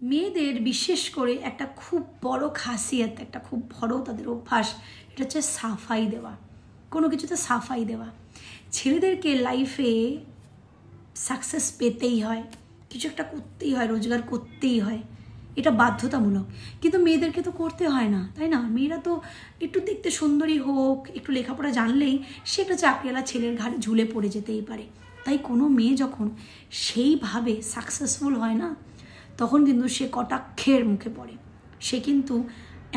মেয়েদের বিশেষ করে একটা খুব বড় খাসিয়াত, একটা খুব বড় তাদের অভ্যাস, এটা হচ্ছে সাফাই দেওয়া, কোনো কিছুতে সাফাই দেওয়া। ছেলেদেরকে লাইফে সাকসেস পেতেই হয়, কিছু একটা করতেই হয়, রোজগার করতেই হয়, এটা বাধ্যতামূলক। কিন্তু মেয়েদেরকে তো করতে হয় না, তাই না? মেয়েরা তো একটু দেখতে সুন্দরী হোক, একটু লেখাপড়া জানলেই সে একটা চাকরিওয়ালা ছেলের ঘাড়ে ঝুলে পড়ে যেতেই পারে। তাই কোনো মেয়ে যখন সেইভাবে সাকসেসফুল হয় না, তখন কিন্তু সে কটাক্ষের মুখে পড়ে। সে কিন্তু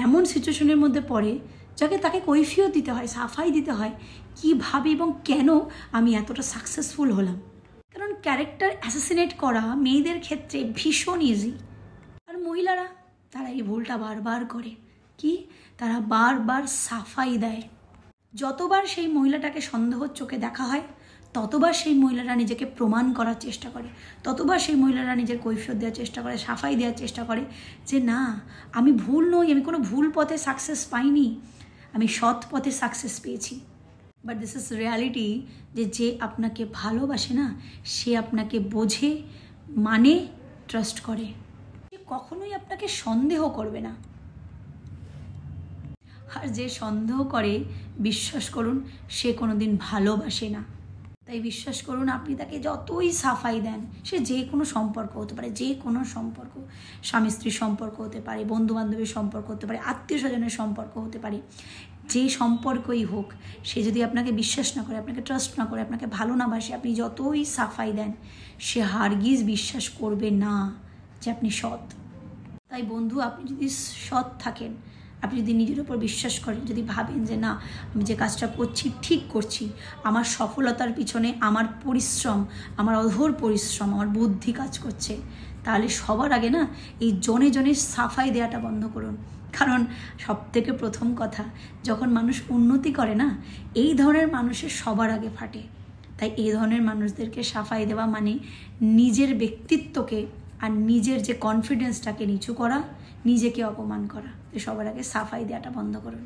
এমন সিচুয়েশনের মধ্যে পড়ে যাকে তাকে কৈফিয়ত দিতে হয়, সাফাই দিতে হয়, কীভাবে এবং কেন আমি এতটা সাকসেসফুল হলাম। কারণ ক্যারেক্টার অ্যাসাসিনেট করা মেয়েদের ক্ষেত্রে ভীষণ ইজি। আর মহিলারা তারা এই ভুলটা বারবার করে, কি তারা বারবার সাফাই দেয়। যতবার সেই মহিলাটাকে সন্দেহর চোখে দেখা হয়, ততবার সেই মহিলারা নিজেকে প্রমাণ করার চেষ্টা করে, ততবার সেই মহিলারা নিজের কৈফিয়ত দেওয়ার চেষ্টা করে, সাফাই দেওয়ার চেষ্টা করে যে না, আমি ভুল নই, আমি কোনো ভুল পথে সাকসেস পাইনি, আমি সৎ পথে সাকসেস পেয়েছি। বাট দিস ইজ রিয়ালিটি, যে আপনাকে ভালোবাসে না, সে আপনাকে বোঝে, মানে, ট্রাস্ট করে, সে কখনোই আপনাকে সন্দেহ করবে না। আর যে সন্দেহ করে, বিশ্বাস করুন, সে কোনোদিন ভালোবাসে না। তাই বিশ্বাস করুন, আপনি তাকে যতই সাফাই দেন, সে যে কোনো সম্পর্ক হতে পারে, যে কোনো সম্পর্ক, স্বামী স্ত্রীর সম্পর্ক হতে পারে, বন্ধু বান্ধবের সম্পর্ক হতে পারে, আত্মীয় স্বজনের সম্পর্ক হতে পারে, যে সম্পর্কই হোক, সে যদি আপনাকে বিশ্বাস না করে, আপনাকে ট্রাস্ট না করে, আপনাকে ভালো না বাসে, আপনি যতই সাফাই দেন, সে হারগিজ বিশ্বাস করবে না যে আপনি সৎ। তাই বন্ধু, আপনি যদি সৎ থাকেন, আপনি যদি নিজের উপর বিশ্বাস করেন, যদি ভাবেন যে না, আমি যে কাজটা করছি ঠিক করছি, আমার সফলতার পিছনে আমার পরিশ্রম, আমার অধর পরিশ্রম, আমার বুদ্ধি কাজ করছে, তাহলে সবার আগে না এই জনে জনে সাফাই দেওয়াটা বন্ধ করুন। কারণ সবথেকে প্রথম কথা, যখন মানুষ উন্নতি করে না, এই ধরনের মানুষের সবার আগে ফাটে। তাই এই ধরনের মানুষদেরকে সাফাই দেওয়া মানে নিজের ব্যক্তিত্বকে আর নিজের যে কনফিডেন্সটাকে নিচু করা, নিজেকে অপমান করা। তো সবার আগে সাফাই দেওয়াটা বন্ধ করুন।